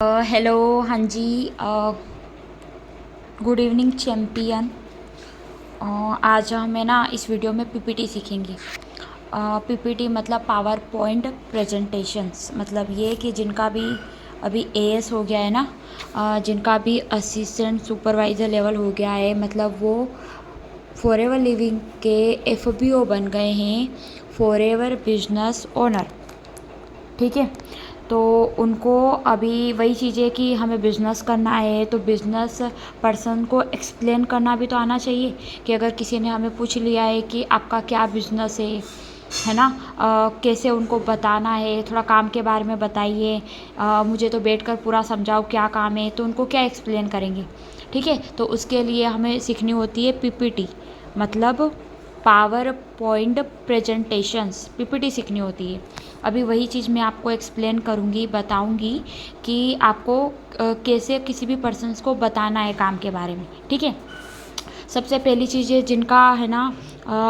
Hello, हाँ जी। Good evening champion. आज हमें ना इस वीडियो में पीपीटी सीखेंगे। पीपीटी मतलब पावर पॉइंट प्रेजेंटेशंस। मतलब ये कि जिनका भी अभी एएस हो गया है ना, जिनका भी असिस्टेंट सुपरवाइज़र लेवल हो गया है, मतलब वो फॉरएवर लिविंग के एफबीओ बन गए हैं, फॉरएवर बिजनेस ओनर। ठीक है, तो उनको अभी वही चीज़ें कि हमें बिज़नेस करना है तो बिज़नेस पर्सन को एक्सप्लेन करना भी तो आना चाहिए। कि अगर किसी ने हमें पूछ लिया है कि आपका क्या बिज़नेस है ना, कैसे उनको बताना है, थोड़ा काम के बारे में बताइए, मुझे तो बैठकर पूरा समझाओ क्या काम है, तो उनको क्या एक्सप्लेन करेंगे। ठीक है, तो उसके लिए हमें सीखनी होती है पीपीटी, मतलब पावर पॉइंट प्रेजेंटेशंस। पीपीटी सीखनी होती है। अभी वही चीज़ मैं आपको एक्सप्लेन करूँगी, बताऊँगी कि आपको कैसे किसी भी पर्सन्स को बताना है काम के बारे में। ठीक है, सबसे पहली चीज़ है जिनका है ना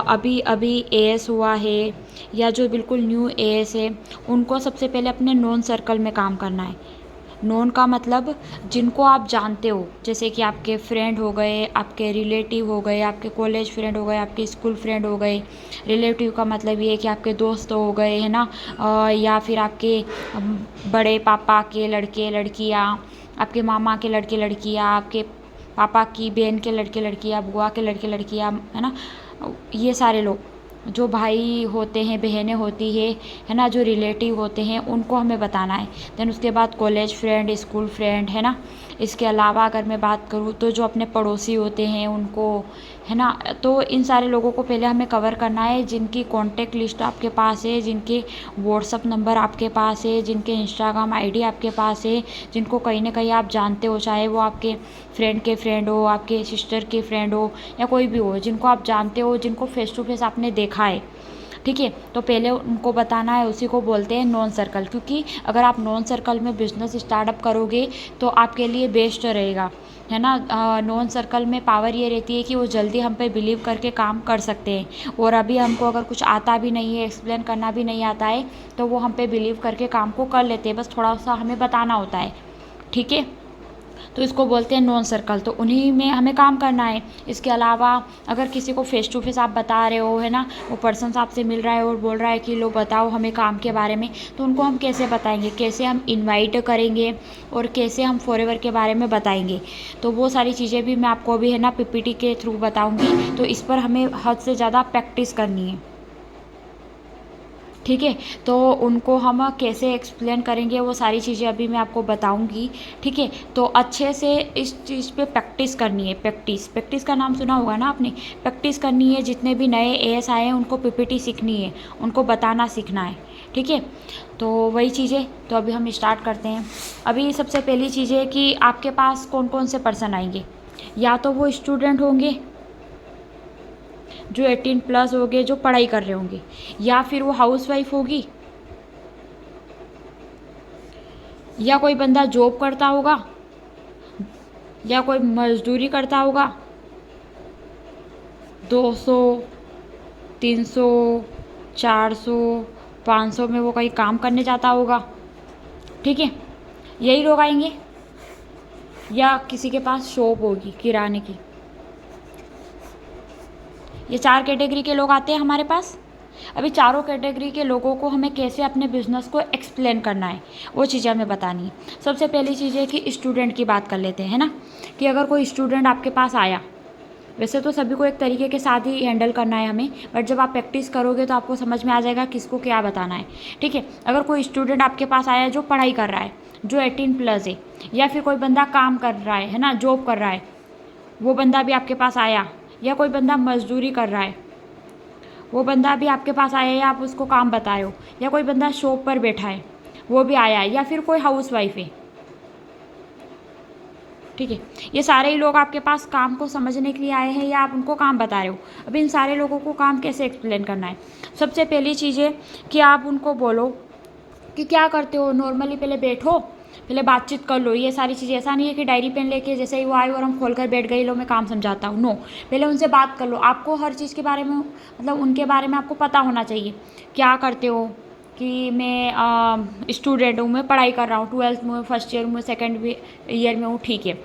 अभी अभी एएस हुआ है या जो बिल्कुल न्यू एएस है, उनको सबसे पहले अपने नॉन सर्कल में काम करना है। नोन का मतलब जिनको आप जानते हो, जैसे कि आपके फ्रेंड हो गए, आपके रिलेटिव हो गए, आपके कॉलेज फ्रेंड हो गए, आपके स्कूल फ्रेंड हो गए। रिलेटिव का मतलब ये है कि आपके दोस्त हो गए, है ना, या फिर आपके बड़े पापा के लड़के लड़कियाँ, आपके मामा के लड़के लड़कियाँ, आपके पापा की बहन के लड़के लड़कियाँ, बुआ के लड़के लड़कियाँ, है ना, ये सारे लोग जो भाई होते हैं, बहनें होती है ना, जो रिलेटिव होते हैं, उनको हमें बताना है। देन उसके बाद कॉलेज फ्रेंड, स्कूल फ्रेंड, है ना। इसके अलावा अगर मैं बात करूँ तो जो अपने पड़ोसी होते हैं उनको, है ना, तो इन सारे लोगों को पहले हमें कवर करना है, जिनकी कॉन्टैक्ट लिस्ट आपके पास है, जिनके व्हाट्सअप नंबर आपके पास है, जिनके इंस्टाग्राम आईडी आपके पास है, जिनको कहीं ना कहीं आप जानते हो, चाहे वो आपके फ्रेंड के फ्रेंड हो, आपके सिस्टर के फ्रेंड हो, या कोई भी हो, जिनको आप जानते हो, जिनको फेस टू फेस आपने देखा है। ठीक है, तो पहले उनको बताना है, उसी को बोलते हैं नॉन सर्कल। क्योंकि अगर आप नॉन सर्कल में बिजनेस स्टार्टअप करोगे तो आपके लिए बेस्ट रहेगा, है ना। नॉन सर्कल में पावर ये रहती है कि वो जल्दी हम पे बिलीव करके काम कर सकते हैं। और अभी हमको अगर कुछ आता भी नहीं है, एक्सप्लेन करना भी नहीं आता है, तो वो हम पे बिलीव करके काम को कर लेते हैं, बस थोड़ा सा हमें बताना होता है। ठीक है, तो इसको बोलते हैं नॉन सर्कल, तो उन्हीं में हमें काम करना है। इसके अलावा अगर किसी को फेस टू फेस आप बता रहे हो, है ना, वो पर्सन आपसे मिल रहा है और बोल रहा है कि लो बताओ हमें काम के बारे में, तो उनको हम कैसे बताएंगे, कैसे हम इनवाइट करेंगे और कैसे हम फॉरएवर के बारे में बताएंगे। तो वो सारी चीज़ें भी मैं आपको अभी, है ना, पीपीटी के थ्रू बताऊँगी। तो इस पर हमें हद से ज़्यादा प्रैक्टिस करनी है। ठीक है, तो उनको हम कैसे एक्सप्लेन करेंगे वो सारी चीज़ें अभी मैं आपको बताऊंगी। ठीक है, तो अच्छे से इस चीज़ पे प्रैक्टिस करनी है। प्रैक्टिस, प्रैक्टिस का नाम सुना होगा ना आपने। प्रैक्टिस करनी है, जितने भी नए एएस आए हैं उनको पीपीटी सीखनी है, उनको बताना सीखना है। ठीक है, तो वही चीज़ें, तो अभी हम स्टार्ट करते हैं। अभी सबसे पहली चीज़ है कि आपके पास कौन कौन से पर्सन आएंगे। या तो वो स्टूडेंट होंगे जो 18+ हो गए, जो पढ़ाई कर रहे होंगे, या फिर वो हाउसवाइफ होगी, या कोई बंदा जॉब करता होगा, या कोई मजदूरी करता होगा, 200, 300, 400, 500 में वो कहीं काम करने जाता होगा। ठीक है, यही लोग आएंगे। या किसी के पास शॉप होगी किराने की। ये 4 कैटेगरी के लोग आते हैं हमारे पास। अभी चारों कैटेगरी के लोगों को हमें कैसे अपने बिजनेस को एक्सप्लेन करना है, वो चीज़ें हमें बतानी है। सबसे पहली चीज़ है कि स्टूडेंट की बात कर लेते हैं ना, कि अगर कोई स्टूडेंट आपके पास आया, वैसे तो सभी को एक तरीके के साथ ही हैंडल करना है हमें, बट जब आप प्रैक्टिस करोगे तो आपको समझ में आ जाएगा किसको क्या बताना है। ठीक है, अगर कोई स्टूडेंट आपके पास आया जो पढ़ाई कर रहा है, जो 18+ है, या फिर कोई बंदा काम कर रहा है ना, जॉब कर रहा है, वो बंदा भी आपके पास आया, या कोई बंदा मजदूरी कर रहा है, वो बंदा भी आपके पास आया या आप उसको काम बताए हो, या कोई बंदा शॉप पर बैठा है वो भी आया है, या फिर कोई हाउसवाइफ है। ठीक है, ये सारे ही लोग आपके पास काम को समझने के लिए आए हैं या आप उनको काम बता रहे हो। अब इन सारे लोगों को काम कैसे एक्सप्लेन करना है। सबसे पहली चीज़ है कि आप उनको बोलो कि क्या करते हो, नॉर्मली पहले बैठो, पहले बातचीत कर लो। ये सारी चीज़ें, ऐसा नहीं है कि डायरी पेन लेके जैसे ही वो आए और हम खोल कर बैठ गए, लो मैं काम समझाता हूँ। नो, पहले उनसे बात कर लो। आपको हर चीज़ के बारे में, मतलब उनके बारे में आपको पता होना चाहिए, क्या करते हो, कि मैं स्टूडेंट हूँ, मैं पढ़ाई कर रहा हूँ, 12th में, फर्स्ट ईयर में, सेकेंड ईयर में हूँ, ठीक है।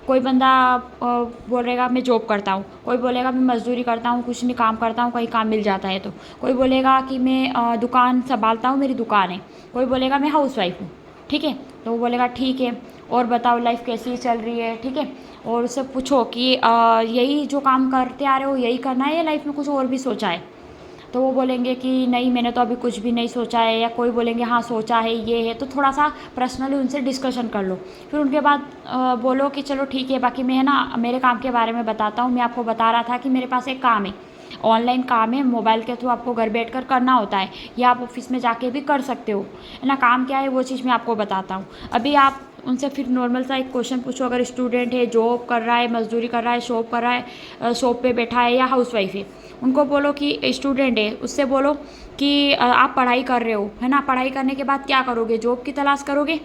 कोई बंदा बोलेगा मैं जॉब करता हूँ, कोई बोलेगा मैं मज़दूरी करता हूँ, कुछ नहीं काम करता हूँ, कहीं काम मिल जाता है तो। कोई बोलेगा कि मैं दुकान संभालता हूँ, मेरी दुकान है। कोई बोलेगा मैं हाउस वाइफ हूँ, ठीक है। तो वो बोलेगा ठीक है, और बताओ लाइफ कैसी चल रही है, ठीक है। और उससे पूछो कि यही जो काम करते आ रहे हो यही करना है या लाइफ में कुछ और भी सोचा है। तो वो बोलेंगे कि नहीं, मैंने तो अभी कुछ भी नहीं सोचा है, या कोई बोलेंगे हाँ सोचा है, ये है। तो थोड़ा सा पर्सनली उनसे डिस्कशन कर लो। फिर उनके बाद बोलो कि चलो ठीक है, बाकी मैं है ना मेरे काम के बारे में बताता हूँ। मैं आपको बता रहा था कि मेरे पास एक काम है, ऑनलाइन काम है, मोबाइल के थ्रू आपको घर बैठ कर करना होता है, या आप ऑफिस में जाके भी कर सकते हो, है ना। काम क्या है वो चीज़ मैं आपको बताता हूँ। अभी आप उनसे फिर नॉर्मल सा एक क्वेश्चन पूछो, अगर स्टूडेंट है, जॉब कर रहा है, मजदूरी कर रहा है, शॉप कर रहा है, शॉप पे बैठा है, या हाउस वाइफ है। उनको बोलो कि स्टूडेंट है, उससे बोलो कि आप पढ़ाई कर रहे हो, है ना। पढ़ाई करने के बाद क्या करोगे, जॉब की तलाश करोगे।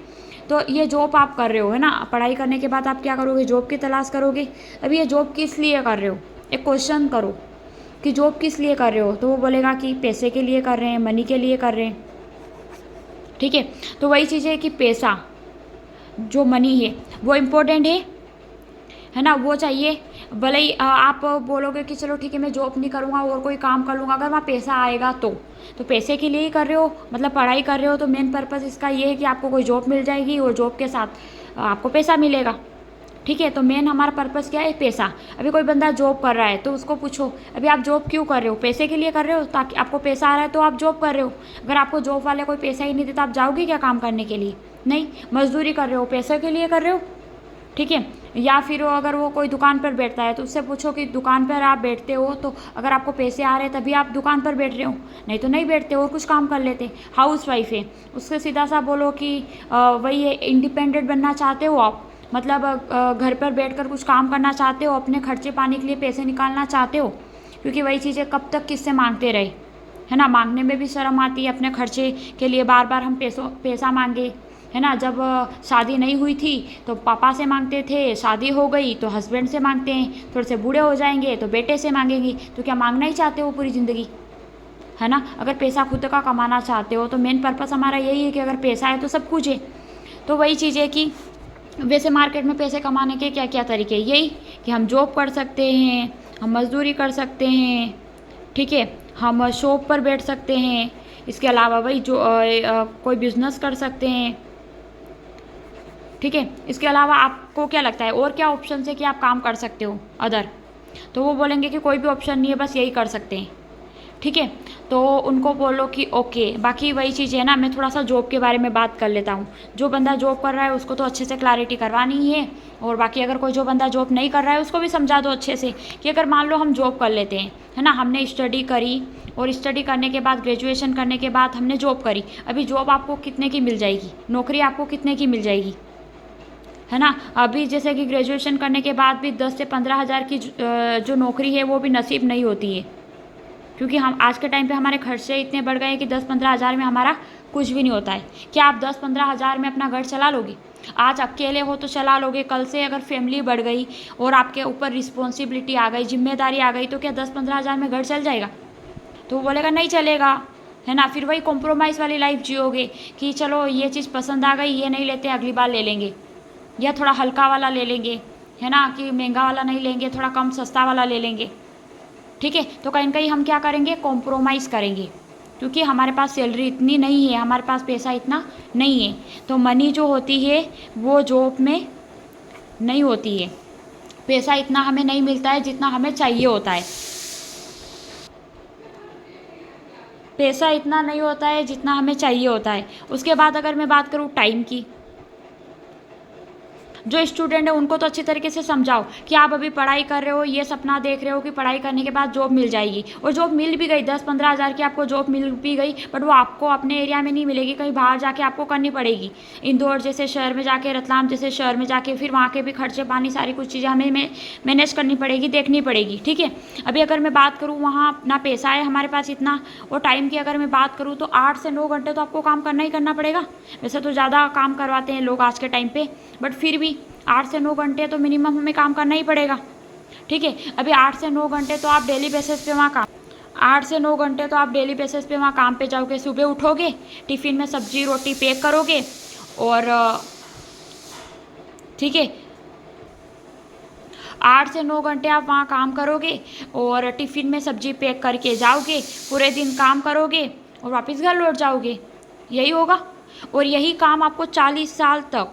तो ये जॉब आप कर रहे हो, है ना, पढ़ाई करने के बाद आप क्या करोगे, जॉब की तलाश करोगे। अभी ये जॉब किस लिए कर रहे हो, एक क्वेश्चन करो कि जॉब किस लिए कर रहे हो। तो वो बोलेगा कि पैसे के लिए कर रहे हैं, मनी के लिए कर रहे हैं, ठीक है। तो वही चीज़ है कि पैसा, जो मनी है वो इम्पोर्टेंट है ना, वो चाहिए। भले ही आप बोलोगे कि चलो ठीक है मैं जॉब नहीं करूँगा और कोई काम कर लूँगा, अगर वहाँ पैसा आएगा तो पैसे के लिए ही कर रहे हो, मतलब पढ़ाई कर रहे हो, तो मेन पर्पज़ इसका ये है कि आपको कोई जॉब मिल जाएगी और जॉब के साथ आपको पैसा मिलेगा, ठीक है। तो मेन हमारा पर्पज़ क्या है, पैसा। अभी कोई बंदा जॉब कर रहा है तो उसको पूछो अभी आप जॉब क्यों कर रहे हो, पैसे के लिए कर रहे हो, ताकि आपको पैसा आ रहा है तो आप जॉब कर रहे हो। अगर आपको जॉब वाले कोई पैसा ही नहीं देता, आप जाओगे क्या काम करने के लिए, नहीं। मजदूरी कर रहे हो, पैसे के लिए कर रहे हो, ठीक है। या फिर अगर वो कोई दुकान पर बैठता है तो उससे पूछो कि दुकान पर आप बैठते हो तो अगर आपको पैसे आ रहे हैं तभी आप दुकान पर बैठ रहे हो, नहीं तो नहीं बैठते और कुछ काम कर लेते। हाउस वाइफ है, उससे सीधा सा बोलो कि वही है, इंडिपेंडेंट बनना चाहते हो आप, मतलब घर पर बैठकर कुछ काम करना चाहते हो, अपने खर्चे पानी के लिए पैसे निकालना चाहते हो। क्योंकि वही चीज़ें कब तक किससे मांगते रहे, है ना। मांगने में भी शर्म आती है, अपने खर्चे के लिए बार बार हम पैसा मांगे, है ना। जब शादी नहीं हुई थी तो पापा से मांगते थे, शादी हो गई तो हस्बैंड से मांगते हैं, थोड़े से बूढ़े हो जाएंगे तो बेटे से मांगेंगी। तो क्या मांगना ही चाहते हो पूरी ज़िंदगी, है ना। अगर पैसा खुद का कमाना चाहते हो तो मेन पर्पस हमारा यही है कि अगर पैसा है तो सब कुछ है। तो वही चीज़ है कि वैसे मार्केट में पैसे कमाने के क्या क्या तरीके, यही कि हम जॉब कर सकते हैं, हम मजदूरी कर सकते हैं, ठीक है, हम शॉप पर बैठ सकते हैं, इसके अलावा वही जो कोई बिजनेस कर सकते हैं, ठीक है। इसके अलावा आपको क्या लगता है और क्या ऑप्शन है कि आप काम कर सकते हो अदर। तो वो बोलेंगे कि कोई भी ऑप्शन नहीं है, बस यही कर सकते हैं, ठीक है। तो उनको बोलो कि ओके। बाकी वही चीज़ है ना, मैं थोड़ा सा जॉब के बारे में बात कर लेता हूँ। जो बंदा जॉब कर रहा है उसको तो अच्छे से क्लैरिटी करवानी ही है, और बाकी अगर कोई जो बंदा जॉब नहीं कर रहा है उसको भी समझा दो अच्छे से कि अगर मान लो हम जॉब कर लेते हैं, है ना, हमने स्टडी करी और स्टडी करने के बाद ग्रेजुएशन करने के बाद हमने जॉब करी। अभी जॉब आपको कितने की मिल जाएगी, नौकरी आपको कितने की मिल जाएगी, है ना। अभी जैसे कि ग्रेजुएशन करने के बाद भी 10 से 15 हज़ार की जो नौकरी है वो भी नसीब नहीं होती है, क्योंकि हम आज के टाइम पे हमारे खर्चे इतने बढ़ गए हैं कि 10-15 हज़ार में हमारा कुछ भी नहीं होता है। क्या आप 10-15 हज़ार में अपना घर चला लोगे? आज अकेले हो तो चला लोगे, कल से अगर फैमिली बढ़ गई और आपके ऊपर रिस्पॉन्सिबिलिटी आ गई, जिम्मेदारी आ गई, तो क्या 10-15 हज़ार में घर चल जाएगा? तो वो बोलेगा नहीं चलेगा, है ना। फिर वही कॉम्प्रोमाइज़ वाली लाइफ जियोगे कि चलो ये चीज़ पसंद आ गई, ये नहीं लेते, अगली बार ले लेंगे, या थोड़ा हल्का वाला ले लेंगे, है ना, कि महंगा वाला नहीं लेंगे, थोड़ा कम सस्ता वाला ले लेंगे, ठीक है। तो कहीं ना कहीं हम क्या करेंगे, कॉम्प्रोमाइज़ करेंगे, क्योंकि हमारे पास सैलरी इतनी नहीं है, हमारे पास पैसा इतना नहीं है। तो मनी जो होती है वो जॉब में नहीं होती है, पैसा इतना हमें नहीं मिलता है जितना हमें चाहिए होता है, पैसा इतना नहीं होता है जितना हमें चाहिए होता है। उसके बाद अगर मैं बात करूँ टाइम की, जो स्टूडेंट है उनको तो अच्छी तरीके से समझाओ कि आप अभी पढ़ाई कर रहे हो, ये सपना देख रहे हो कि पढ़ाई करने के बाद जॉब मिल जाएगी, और जॉब मिल भी गई, 10-15 हज़ार की आपको जॉब मिल भी गई, बट वो आपको अपने एरिया में नहीं मिलेगी, कहीं बाहर जाके आपको करनी पड़ेगी। इंदौर जैसे शहर में जाके, रतलाम जैसे शहर में जाके, फिर वहाँ के भी खर्चे पानी सारी कुछ चीज़ें हमें मैनेज करनी पड़ेगी, देखनी पड़ेगी, ठीक है। अभी अगर मैं बात करूँ वहाँ ना पैसा है हमारे पास इतना, और टाइम की अगर मैं बात करूँ तो 8 से 9 घंटे तो आपको काम करना ही करना पड़ेगा। वैसे तो ज़्यादा काम करवाते हैं लोग आज के टाइम पे, बट फिर भी 8 से 9 घंटे तो मिनिमम हमें काम करना ही पड़ेगा, ठीक है। अभी 8 से 9 घंटे तो आप डेली बेसिस पे वहाँ काम 8 से 9 घंटे तो आप डेली बेसिस पे वहाँ काम पे जाओगे। सुबह उठोगे, टिफ़िन में सब्जी रोटी पैक करोगे और ठीक है 8 से 9 घंटे आप वहाँ काम करोगे और टिफ़िन में सब्जी पैक करके जाओगे, पूरे दिन काम करोगे और वापस घर लौट जाओगे। यही होगा और यही काम आपको 40 साल तक,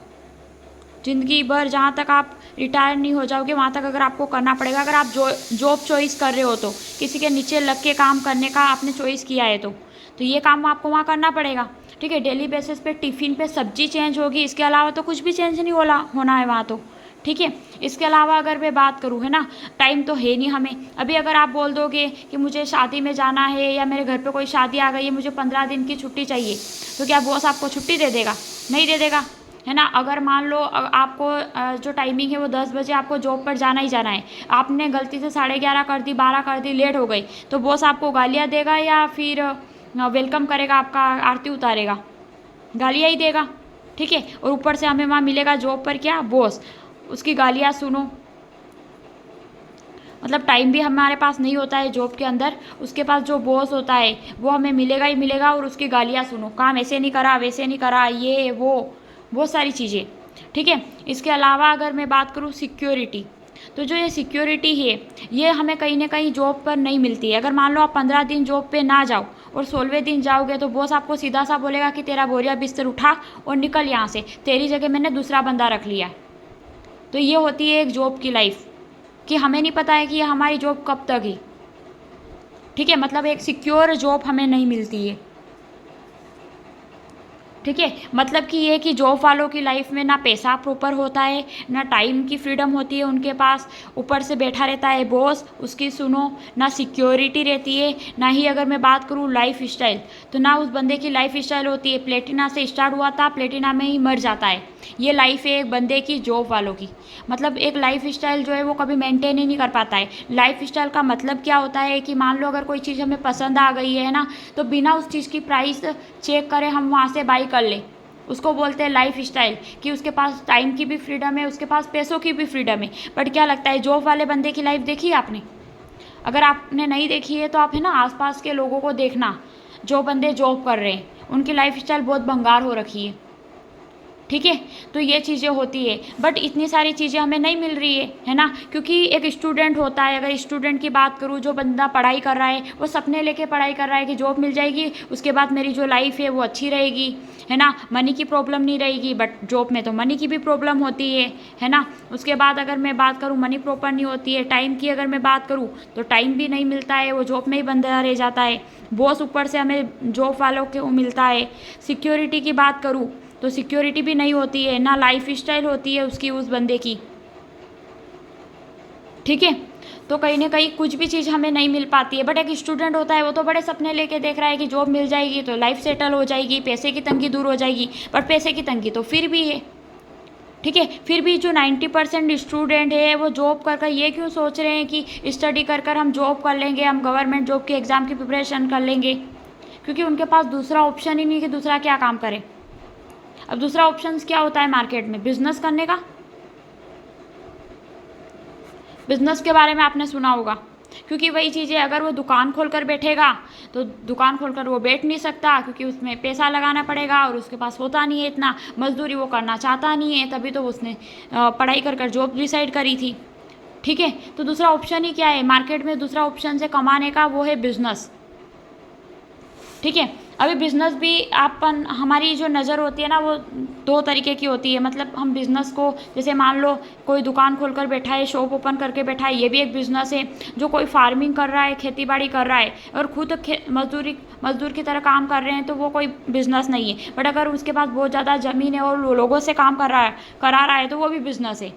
ज़िंदगी भर, जहाँ तक आप रिटायर नहीं हो जाओगे वहाँ तक अगर आपको करना पड़ेगा। अगर आप जॉब चॉइस कर रहे हो तो, किसी के नीचे लग के काम करने का आपने चॉइस किया है तो ये काम आपको वहाँ करना पड़ेगा। ठीक है, डेली बेसिस पे टिफ़िन पे सब्जी चेंज होगी, इसके अलावा तो कुछ भी चेंज नहीं होना है वहाँ तो। ठीक है, इसके अलावा अगर मैं बात करूँ, है ना, टाइम तो है नहीं हमें। अभी अगर आप बोल दोगे कि मुझे शादी में जाना है या मेरे घर पे कोई शादी आ गई है, मुझे 15 दिन की छुट्टी चाहिए, तो क्या बॉस आपको छुट्टी दे देगा? नहीं दे देगा, है ना। अगर मान लो आपको जो टाइमिंग है वो 10 बजे आपको जॉब पर जाना ही जाना है, आपने गलती से 11:30 कर दी, 12 कर दी, लेट हो गई, तो बॉस आपको गालियाँ देगा या फिर वेलकम करेगा, आपका आरती उतारेगा? गालियाँ ही देगा। ठीक है, और ऊपर से हमें वहाँ मिलेगा जॉब पर क्या, बॉस, उसकी गालियाँ सुनो। मतलब टाइम भी हमारे पास नहीं होता है जॉब के अंदर, उसके पास जो बॉस होता है वो हमें मिलेगा ही मिलेगा और उसकी गालियाँ सुनो, काम ऐसे नहीं करा, वैसे नहीं करा, ये वो बहुत सारी चीज़ें। ठीक है, इसके अलावा अगर मैं बात करूँ सिक्योरिटी, तो जो ये सिक्योरिटी है ये हमें कहीं ना कहीं जॉब पर नहीं मिलती है। अगर मान लो आप 15 दिन जॉब पे ना जाओ और 16वें दिन जाओगे तो बॉस आपको सीधा सा बोलेगा कि तेरा बोरिया बिस्तर उठा और निकल यहाँ से, तेरी जगह मैंने दूसरा बंदा रख लिया। तो ये होती है एक जॉब की लाइफ, कि हमें नहीं पता है कि ये हमारी जॉब कब तक है। ठीक है, मतलब एक सिक्योर जॉब हमें नहीं मिलती है। ठीक है, मतलब कि ये कि जॉब वालों की लाइफ में ना पैसा प्रॉपर होता है, ना टाइम की फ्रीडम होती है उनके पास, ऊपर से बैठा रहता है बॉस, उसकी सुनो, ना सिक्योरिटी रहती है, ना ही अगर मैं बात करूँ लाइफ स्टाइल, तो ना उस बंदे की लाइफ स्टाइल होती है। प्लेटिना से स्टार्ट हुआ था, प्लेटिना में ही मर जाता है। ये लाइफ है एक बंदे की, जॉब वालों की। मतलब एक लाइफ स्टाइल जो है वो कभी मेंटेन ही नहीं कर पाता है। लाइफ स्टाइल का मतलब क्या होता है कि मान लो अगर कोई चीज़ हमें पसंद आ गई है ना, तो बिना उस चीज़ की प्राइस चेक करें हम वहाँ से बाई कर लें, उसको बोलते हैं लाइफ स्टाइल। कि उसके पास टाइम की भी फ्रीडम है, उसके पास पैसों की भी फ्रीडम है। बट क्या लगता है, जॉब वाले बंदे की लाइफ देखी है आपने? अगर आपने नहीं देखी है तो आप, है ना, आसपास के लोगों को देखना, जो बंदे जॉब कर रहे हैं उनकी लाइफ स्टाइल बहुत भंगार हो रखी है। ठीक है, तो ये चीज़ें होती है, बट इतनी सारी चीज़ें हमें नहीं मिल रही है ना, क्योंकि एक स्टूडेंट होता है। अगर स्टूडेंट की बात करूँ, जो बंदा पढ़ाई कर रहा है वो सपने लेके पढ़ाई कर रहा है कि जॉब मिल जाएगी, उसके बाद मेरी जो लाइफ है वो अच्छी रहेगी, है ना, मनी की प्रॉब्लम नहीं रहेगी। बट जॉब में तो मनी की भी प्रॉब्लम होती है ना। उसके बाद अगर मैं बात करूँ, मनी प्रॉपर नहीं होती है। टाइम की अगर मैं बात करूँ तो टाइम भी नहीं मिलता है, वो जॉब में ही बंदा रह जाता है। बॉस ऊपर से हमें जॉब वालों को मिलता है। सिक्योरिटी की बात करूँ तो सिक्योरिटी भी नहीं होती है, ना लाइफ स्टाइल होती है उसकी, उस बंदे की। ठीक है, तो कहीं ना कहीं कुछ भी चीज़ हमें नहीं मिल पाती है। बट एक स्टूडेंट होता है वो तो बड़े सपने लेके देख रहा है कि जॉब मिल जाएगी तो लाइफ सेटल हो जाएगी, पैसे की तंगी दूर हो जाएगी। बट पैसे की तंगी तो फिर भी है। ठीक है, फिर भी जो 90% स्टूडेंट है वो जॉब कर ये क्यों सोच रहे हैं कि स्टडी कर हम जॉब कर लेंगे, हम गवर्नमेंट जॉब के एग्ज़ाम की प्रिपरेशन कर लेंगे, क्योंकि उनके पास दूसरा ऑप्शन ही नहीं कि दूसरा क्या काम करें। अब दूसरा ऑप्शन क्या होता है मार्केट में? बिजनेस करने का। बिजनेस के बारे में आपने सुना होगा, क्योंकि वही चीज़ें, अगर वो दुकान खोलकर बैठेगा तो दुकान खोलकर वो बैठ नहीं सकता, क्योंकि उसमें पैसा लगाना पड़ेगा और उसके पास होता नहीं है इतना, मजदूरी वो करना चाहता नहीं है, तभी तो उसने पढ़ाई कर जॉब डिसाइड करी थी। ठीक है, तो दूसरा ऑप्शन ही क्या है मार्केट में? दूसरा ऑप्शन से कमाने का वो है बिजनेस। ठीक है, अभी बिज़नेस भी हमारी जो नज़र होती है ना वो 2 तरीके की होती है। मतलब हम बिज़नेस को, जैसे मान लो कोई दुकान खोलकर बैठा है, शॉप ओपन करके बैठा है, ये भी एक बिज़नेस है। जो कोई फार्मिंग कर रहा है, खेती बाड़ी कर रहा है और खुद मजदूर की तरह काम कर रहे हैं, तो वो कोई बिज़नेस नहीं है। बट अगर उसके पास बहुत ज़्यादा ज़मीन है और लोगों से काम करा रहा है तो वो भी बिज़नेस है।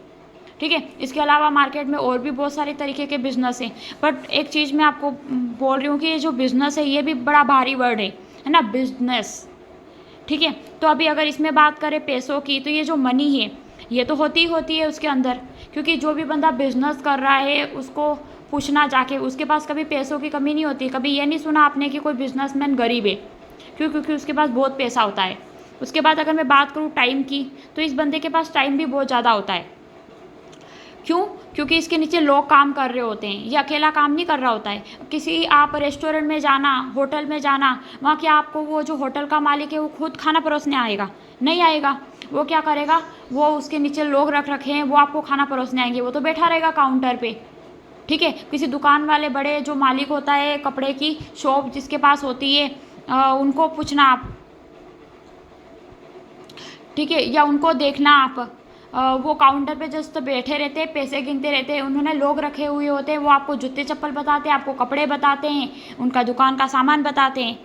ठीक है, इसके अलावा मार्केट में और भी बहुत सारे तरीके के बिज़नेस हैं। बट एक चीज़ मैं आपको बोल रही हूँ कि ये जो बिज़नेस है ये भी बड़ा भारी वर्ड है ना, बिजनेस। ठीक है, तो अभी अगर इसमें बात करें पैसों की, तो ये जो मनी है ये तो होती है उसके अंदर, क्योंकि जो भी बंदा बिजनेस कर रहा है उसको पूछना जाके, उसके पास कभी पैसों की कमी नहीं होती। कभी ये नहीं सुना आपने कि कोई बिजनेसमैन गरीब है, क्योंकि उसके पास बहुत पैसा होता है। उसके बाद अगर मैं बात करूँ टाइम की, तो इस बंदे के पास टाइम भी बहुत ज़्यादा होता है। क्यों? क्योंकि इसके नीचे लोग काम कर रहे होते हैं, ये अकेला काम नहीं कर रहा होता है। किसी आप रेस्टोरेंट में जाना, होटल में जाना, वहाँ क्या आपको वो जो होटल का मालिक है वो खुद खाना परोसने आएगा? नहीं आएगा। वो क्या करेगा, वो उसके नीचे लोग रख रखे हैं, वो आपको खाना परोसने आएंगे, वो तो बैठा रहेगा काउंटर पे। ठीक है, किसी दुकान वाले बड़े जो मालिक होता है कपड़े की शॉप जिसके पास होती है, उनको पूछना आप, ठीक है, या उनको देखना आप, वो काउंटर पे जस्ट बैठे रहते हैं, पैसे गिनते रहते हैं, उन्होंने लोग रखे हुए होते हैं, वो आपको जूते चप्पल बताते हैं, आपको कपड़े बताते हैं, उनका दुकान का सामान बताते हैं।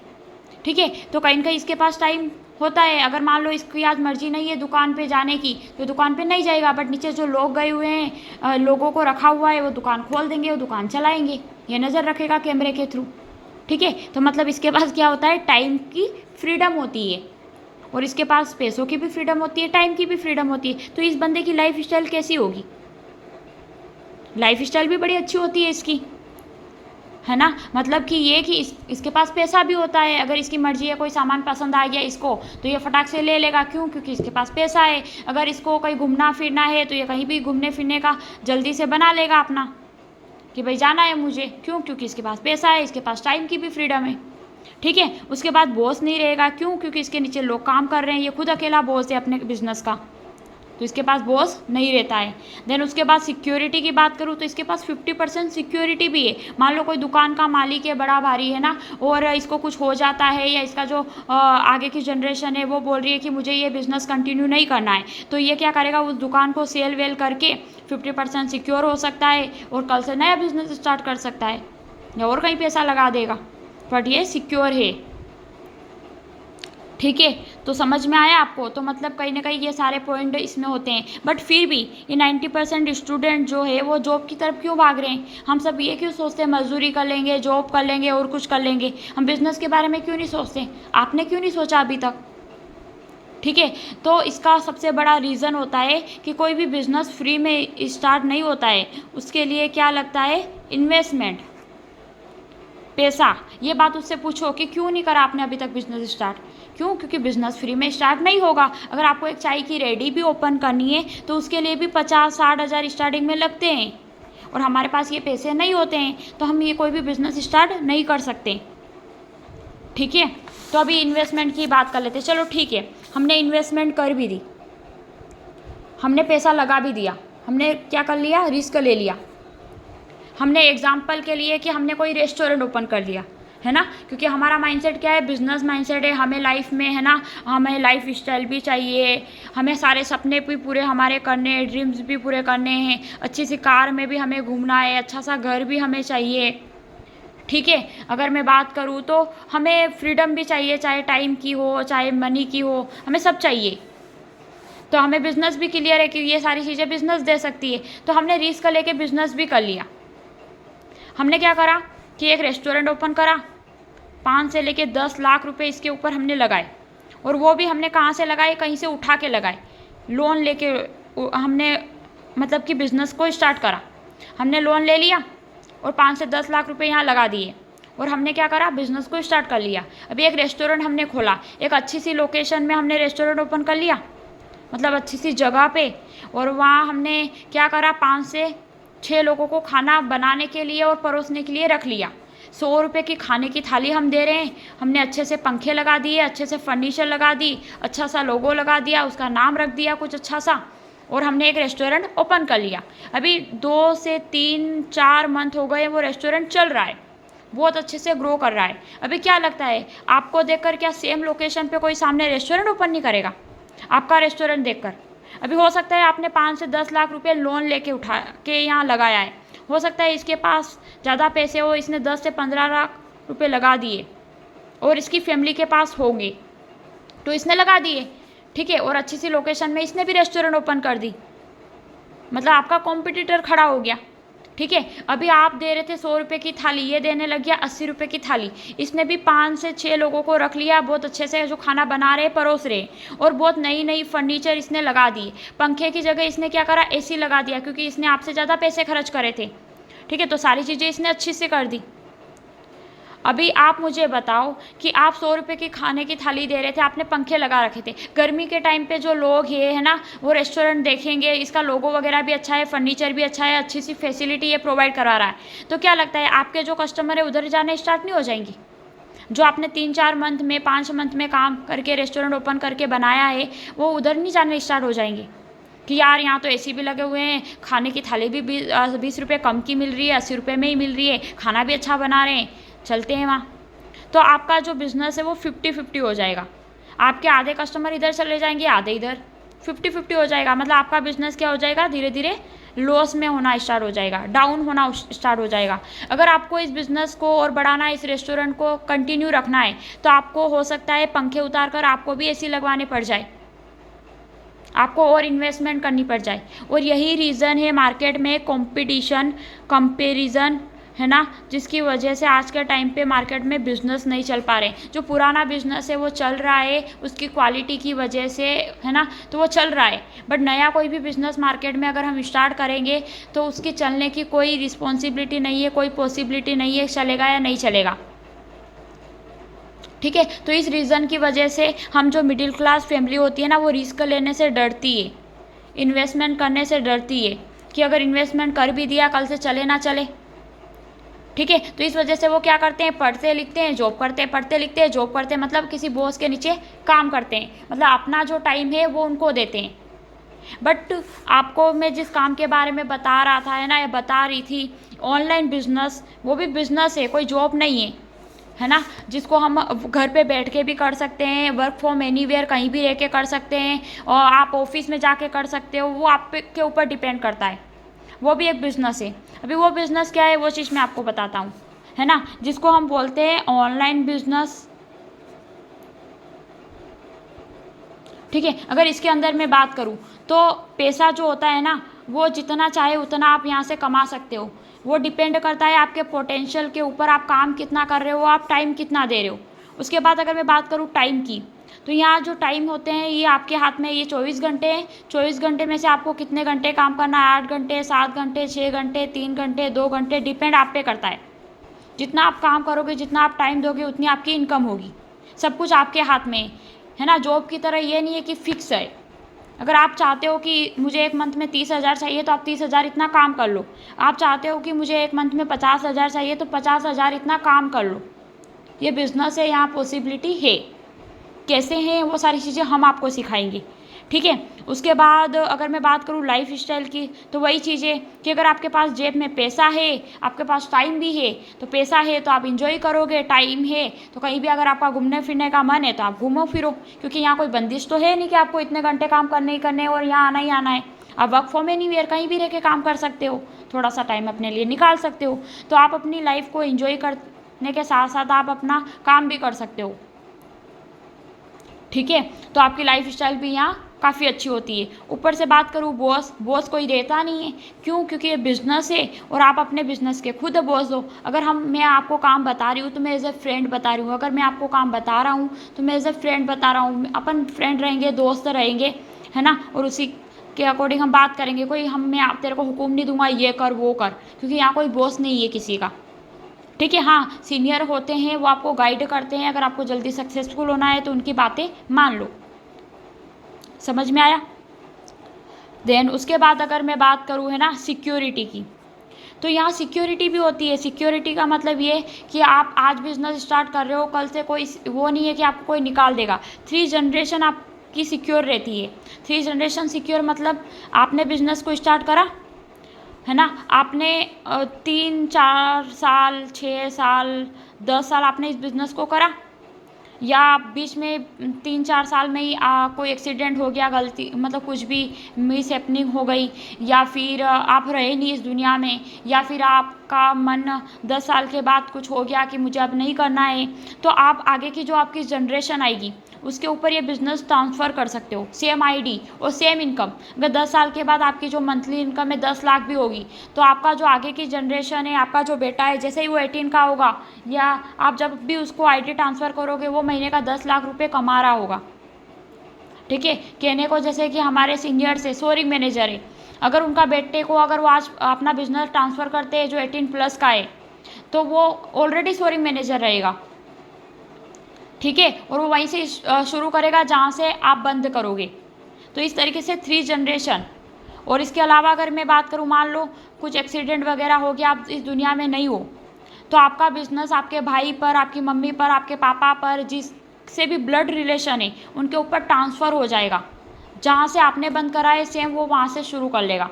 ठीक है, तो कहीं ना कहीं इसके पास टाइम होता है। अगर मान लो इसकी आज मर्जी नहीं है दुकान पे जाने की तो दुकान पे नहीं जाएगा, बट नीचे जो लोग गए हुए हैं, लोगों को रखा हुआ है, वो दुकान खोल देंगे, वो दुकान चलाएंगे, ये नज़र रखेगा कैमरे के थ्रू। ठीक है, तो मतलब इसके पास क्या होता है, टाइम की फ्रीडम होती है, और इसके पास पैसों की भी फ्रीडम होती है, टाइम की भी फ्रीडम होती है। तो इस बंदे की लाइफ स्टाइल कैसी होगी? लाइफ स्टाइल भी बड़ी अच्छी होती है इसकी, है ना। मतलब कि ये कि इसके पास पैसा भी होता है, अगर इसकी मर्जी है कोई सामान पसंद आ गया इसको तो ये फटाक से ले लेगा। क्यों? क्योंकि इसके पास पैसा है। अगर इसको कहीं घूमना फिरना है तो ये कहीं भी घूमने फिरने का जल्दी से बना लेगा अपना कि भाई जाना है मुझे। क्यों? क्योंकि इसके पास पैसा है, इसके पास टाइम की भी फ्रीडम है। ठीक है, उसके बाद बॉस नहीं रहेगा। क्यों? क्योंकि इसके नीचे लोग काम कर रहे हैं, ये खुद अकेला बॉस है अपने बिजनेस का, तो इसके पास बॉस नहीं रहता है। देन उसके बाद सिक्योरिटी की बात करूँ तो इसके पास 50% सिक्योरिटी भी है। मान लो कोई दुकान का मालिक है, बड़ा भारी है ना, और इसको कुछ हो जाता है, या इसका जो आगे की जनरेशन है वो बोल रही है कि मुझे ये बिज़नेस कंटिन्यू नहीं करना है, तो ये क्या करेगा, उस दुकान को सेल वेल करके 50% सिक्योर हो सकता है और कल से नया बिजनेस स्टार्ट कर सकता है, या और कहीं पैसा लगा देगा, बट ये सिक्योर है। ठीक है, तो समझ में आया आपको? तो मतलब कहीं ना कहीं ये सारे पॉइंट इसमें होते हैं, बट फिर भी ये 90% स्टूडेंट जो है वो जॉब की तरफ क्यों भाग रहे हैं? हम सब ये क्यों सोचते हैं मजदूरी कर लेंगे, जॉब कर लेंगे और कुछ कर लेंगे, हम बिज़नेस के बारे में क्यों नहीं सोचते? आपने क्यों नहीं सोचा अभी तक? ठीक है, तो इसका सबसे बड़ा रीज़न होता है कि कोई भी बिज़नेस फ्री में स्टार्ट नहीं होता है, उसके लिए क्या लगता है, इन्वेस्टमेंट, पैसा। ये बात उससे पूछो कि क्यों नहीं करा आपने अभी तक बिजनेस स्टार्ट? क्यों? क्योंकि बिजनेस फ्री में स्टार्ट नहीं होगा। अगर आपको एक चाय की रेडी भी ओपन करनी है तो उसके लिए भी 50-60 हज़ार स्टार्टिंग में लगते हैं, और हमारे पास ये पैसे नहीं होते हैं, तो हम ये कोई भी बिजनेस स्टार्ट नहीं कर सकते। ठीक है, तो अभी इन्वेस्टमेंट की बात कर लेते हैं। चलो ठीक है, हमने इन्वेस्टमेंट कर भी दी, हमने पैसा लगा भी दिया, हमने क्या कर लिया, रिस्क ले लिया। हमने एग्जाम्पल के लिए कि हमने कोई रेस्टोरेंट ओपन कर लिया, है ना, क्योंकि हमारा माइंडसेट क्या है, बिजनेस माइंडसेट है। हमें लाइफ में, है ना, हमें लाइफ स्टाइल भी चाहिए, हमें सारे सपने भी पूरे हमारे करने हैं, ड्रीम्स भी पूरे करने हैं, अच्छी सी कार में भी हमें घूमना है, अच्छा सा घर भी हमें चाहिए। ठीक है, अगर मैं बात करूँ तो हमें फ्रीडम भी चाहिए, चाहे टाइम की हो, चाहे मनी की हो, हमें सब चाहिए। तो हमें बिज़नेस भी क्लियर है कि ये सारी चीज़ें बिज़नेस दे सकती है, तो हमने रिस्क लेके बिज़नेस भी कर लिया। हमने क्या करा कि एक रेस्टोरेंट ओपन करा, 5 से लेके 10 लाख रुपए इसके ऊपर हमने लगाए, और वो भी हमने कहाँ से लगाए, कहीं से उठा के लगाए, लोन लेके हमने मतलब कि बिज़नेस को स्टार्ट करा। हमने लोन ले लिया और 5 से 10 लाख रुपए यहाँ लगा दिए, और हमने क्या करा, बिज़नेस को स्टार्ट कर लिया। अभी एक रेस्टोरेंट हमने खोला, एक अच्छी सी लोकेशन में हमने रेस्टोरेंट ओपन कर लिया, मतलब अच्छी सी जगह पे, और वहाँ हमने क्या करा, 5 से 6 लोगों को खाना बनाने के लिए और परोसने के लिए रख लिया। 100 रुपये की खाने की थाली हम दे रहे हैं, हमने अच्छे से पंखे लगा दिए, अच्छे से फर्नीचर लगा दी, अच्छा सा लोगो लगा दिया, उसका नाम रख दिया कुछ अच्छा सा, और हमने एक रेस्टोरेंट ओपन कर लिया। अभी 2 से 3-4 मंथ हो गए, वो रेस्टोरेंट चल रहा है, बहुत अच्छे से ग्रो कर रहा है। अभी क्या लगता है आपको देखकर, क्या सेम लोकेशन पे कोई सामने रेस्टोरेंट ओपन नहीं करेगा आपका रेस्टोरेंट देखकर? अभी हो सकता है आपने 5 से 10 लाख रुपए लोन लेके उठा के यहाँ लगाया है, हो सकता है इसके पास ज़्यादा पैसे हो, इसने 10 से 15 लाख रुपए लगा दिए, और इसकी फैमिली के पास होंगे तो इसने लगा दिए। ठीक है, और अच्छी सी लोकेशन में इसने भी रेस्टोरेंट ओपन कर दी, मतलब आपका कॉम्पिटिटर खड़ा हो गया। ठीक है, अभी आप दे रहे थे 100 रुपये की थाली, ये देने लग गया 80 रुपये की थाली। इसने भी 5 से 6 लोगों को रख लिया, बहुत अच्छे से जो खाना बना रहे, परोस रहे, और बहुत नई नई फर्नीचर इसने लगा दिए। पंखे की जगह इसने क्या करा, एसी लगा दिया, क्योंकि इसने आपसे ज़्यादा पैसे खर्च करे थे। ठीक है, तो सारी चीज़ें इसने अच्छी से कर दी। अभी आप मुझे बताओ कि आप 100 रुपये की खाने की थाली दे रहे थे, आपने पंखे लगा रखे थे। गर्मी के टाइम पे जो लोग है ना, वो रेस्टोरेंट देखेंगे, इसका लोगो वगैरह भी अच्छा है, फर्नीचर भी अच्छा है, अच्छी सी फैसिलिटी ये प्रोवाइड करा रहा है, तो क्या लगता है आपके जो कस्टमर है उधर जाने स्टार्ट नहीं हो जाएंगी? जो आपने 3-4 मंथ में 5 मंथ में काम करके रेस्टोरेंट ओपन करके बनाया है, वो उधर नहीं जाने स्टार्ट हो जाएंगे कि यार यहाँ तो एसी भी लगे हुए हैं, खाने की थाली भी 20 रुपये कम की मिल रही है, 80 रुपये में ही मिल रही है, खाना भी अच्छा बना रहे हैं, चलते हैं वहाँ। तो आपका जो बिज़नेस है वो 50-50 हो जाएगा। आपके आधे कस्टमर इधर चले जाएंगे, आधे इधर, 50-50 हो जाएगा। मतलब आपका बिज़नेस क्या हो जाएगा, धीरे धीरे लॉस में होना स्टार्ट हो जाएगा, डाउन होना स्टार्ट हो जाएगा। अगर आपको इस बिज़नेस को और बढ़ाना है, इस रेस्टोरेंट को कंटिन्यू रखना है, तो आपको हो सकता है पंखे उतार कर आपको भी एसी लगवाने पड़ जाए, आपको और इन्वेस्टमेंट करनी पड़ जाए। और यही रीज़न है मार्केट में कंपटीशन, कंपैरिजन, है ना, जिसकी वजह से आज के टाइम पे मार्केट में बिज़नेस नहीं चल पा रहे। जो पुराना बिज़नेस है वो चल रहा है उसकी क्वालिटी की वजह से, है ना, तो वो चल रहा है। बट नया कोई भी बिज़नेस मार्केट में अगर हम स्टार्ट करेंगे तो उसके चलने की कोई रिस्पॉन्सिबिलिटी नहीं है, कोई पॉसिबिलिटी नहीं है चलेगा या नहीं चलेगा। ठीक है, तो इस रीज़न की वजह से हम जो मिडिल क्लास फैमिली होती है ना, वो रिस्क लेने से डरती है, इन्वेस्टमेंट करने से डरती है कि अगर इन्वेस्टमेंट कर भी दिया कल से चले ना चले। ठीक है, तो इस वजह से वो क्या करते हैं, पढ़ते लिखते हैं, जॉब करते हैं, पढ़ते लिखते हैं, जॉब करते हैं, मतलब किसी बॉस के नीचे काम करते हैं, मतलब अपना जो टाइम है वो उनको देते हैं। बट आपको मैं जिस काम के बारे में बता रहा था, है ना, या बता रही थी, ऑनलाइन बिजनेस, वो भी बिजनेस है, कोई जॉब नहीं है ना, जिसको हम घर पे बैठ के भी कर सकते हैं, वर्क फ्रॉम एनीवेयर कहीं भी रह के कर सकते हैं, और आप ऑफिस में जाके कर सकते हो, वो आपके ऊपर डिपेंड करता है, वो भी एक बिज़नेस है। अभी वो बिज़नेस क्या है वो चीज़ मैं आपको बताता हूँ, है ना, जिसको हम बोलते हैं ऑनलाइन बिजनेस। ठीक है, अगर इसके अंदर मैं बात करूँ तो पैसा जो होता है ना, वो जितना चाहे उतना आप यहाँ से कमा सकते हो। वो डिपेंड करता है आपके पोटेंशियल के ऊपर, आप काम कितना कर रहे हो, आप टाइम कितना दे रहे हो। उसके बाद अगर मैं बात करूँ टाइम की, तो यहाँ जो टाइम होते हैं ये आपके हाथ में, ये 24 घंटे हैं। 24 घंटे में से आपको कितने घंटे काम करना है, 8 घंटे, 7 घंटे, 6 घंटे, 3 घंटे, 2 घंटे, डिपेंड आप पे करता है। जितना आप काम करोगे, जितना आप टाइम दोगे, उतनी आपकी इनकम होगी। सब कुछ आपके हाथ में है ना। जॉब की तरह ये नहीं है कि फिक्स है। अगर आप चाहते हो कि मुझे एक मंथ में 30,000 चाहिए तो आप 30,000 इतना काम कर लो। आप चाहते हो कि मुझे एक मंथ में 50,000 चाहिए तो 50,000 इतना काम कर लो। ये बिज़नेस है, यहाँ पॉसिबिलिटी है। कैसे हैं वो सारी चीज़ें हम आपको सिखाएंगे। ठीक है, उसके बाद अगर मैं बात करूँ लाइफ स्टाइल की, तो वही चीज़ें कि अगर आपके पास जेब में पैसा है, आपके पास टाइम भी है, तो पैसा है तो आप इंजॉय करोगे, टाइम है तो कहीं भी अगर आपका घूमने फिरने का मन है तो आप घूमो फिरो, क्योंकि यहाँ कोई बंदिश तो है नहीं कि आपको इतने घंटे काम करने ही करने और यहाँ आना ही आना है। आप वर्क फ्रॉम एनीवेयर कहीं भी रह के काम कर सकते हो, थोड़ा सा टाइम अपने लिए निकाल सकते हो, तो आप अपनी लाइफ को एंजॉय करने के साथ साथ आप अपना काम भी कर सकते हो। ठीक है, तो आपकी लाइफ स्टाइल भी यहाँ काफ़ी अच्छी होती है। ऊपर से बात करूँ बॉस कोई रहता नहीं है। क्यों? क्योंकि ये बिज़नेस है और आप अपने बिज़नेस के खुद बॉस हो। अगर मैं आपको काम बता रही हूँ तो मैं एज ए फ्रेंड बता रही हूँ, अगर मैं आपको काम बता रहा हूँ तो मैं एज ए फ्रेंड बता रहा हूँ। अपन फ्रेंड रहेंगे, दोस्त रहेंगे, है ना, और उसी के अकॉर्डिंग हम बात करेंगे। कोई मैं आप तेरे को हुक्म नहीं दूंगा ये कर वो कर, क्योंकि यहाँ कोई बॉस नहीं है किसी का। ठीक है, हाँ, सीनियर होते हैं, वो आपको गाइड करते हैं। अगर आपको जल्दी सक्सेसफुल होना है तो उनकी बातें मान लो। समझ में आया? देन उसके बाद अगर मैं बात करूँ, है ना, सिक्योरिटी की, तो यहाँ सिक्योरिटी भी होती है। सिक्योरिटी का मतलब ये कि आप आज बिजनेस स्टार्ट कर रहे हो, कल से कोई वो नहीं है कि आपको कोई निकाल देगा। 3 जनरेशन आपकी सिक्योर रहती है। 3 जनरेशन सिक्योर मतलब आपने बिजनेस को स्टार्ट करा, है ना, आपने 3-4 साल, 6 साल, 10 साल आपने इस बिज़नेस को करा, या बीच में 3-4 साल में ही कोई एक्सीडेंट हो गया, गलती मतलब कुछ भी मिस हैपनिंग हो गई, या फिर आप रहे नहीं इस दुनिया में, या फिर आपका मन 10 साल के बाद कुछ हो गया कि मुझे अब नहीं करना है, तो आप आगे की जो आपकी जनरेशन आएगी उसके ऊपर ये बिज़नेस ट्रांसफ़र कर सकते हो। सेम आईडी और सेम इनकम। अगर 10 साल के बाद आपकी जो मंथली इनकम है 10 लाख भी होगी, तो आपका जो आगे की जनरेशन है, आपका जो बेटा है, जैसे ही वो 18 का होगा, या आप जब भी उसको आईडी ट्रांसफ़र करोगे, वो महीने का 10 लाख रुपये कमा रहा होगा। ठीक है, कहने को जैसे कि हमारे सीनियर्स है, सोरिंग मैनेजर है, अगर उनका बेटे को अगर वो आज अपना बिजनेस ट्रांसफ़र करते हैं जो 18+ का है, तो वो ऑलरेडी स्टोरिंग मैनेजर रहेगा, ठीक है, और वो वहीं से शुरू करेगा जहाँ से आप बंद करोगे। तो इस तरीके से 3 जनरेशन। और इसके अलावा अगर मैं बात करूँ, मान लो कुछ एक्सीडेंट वगैरह हो गया, आप इस दुनिया में नहीं हो, तो आपका बिजनेस आपके भाई पर, आपकी मम्मी पर, आपके पापा पर, जिससे भी ब्लड रिलेशन है उनके ऊपर ट्रांसफ़र हो जाएगा। जहाँ से आपने बंद करा है सेम वो वहाँ से शुरू कर लेगा,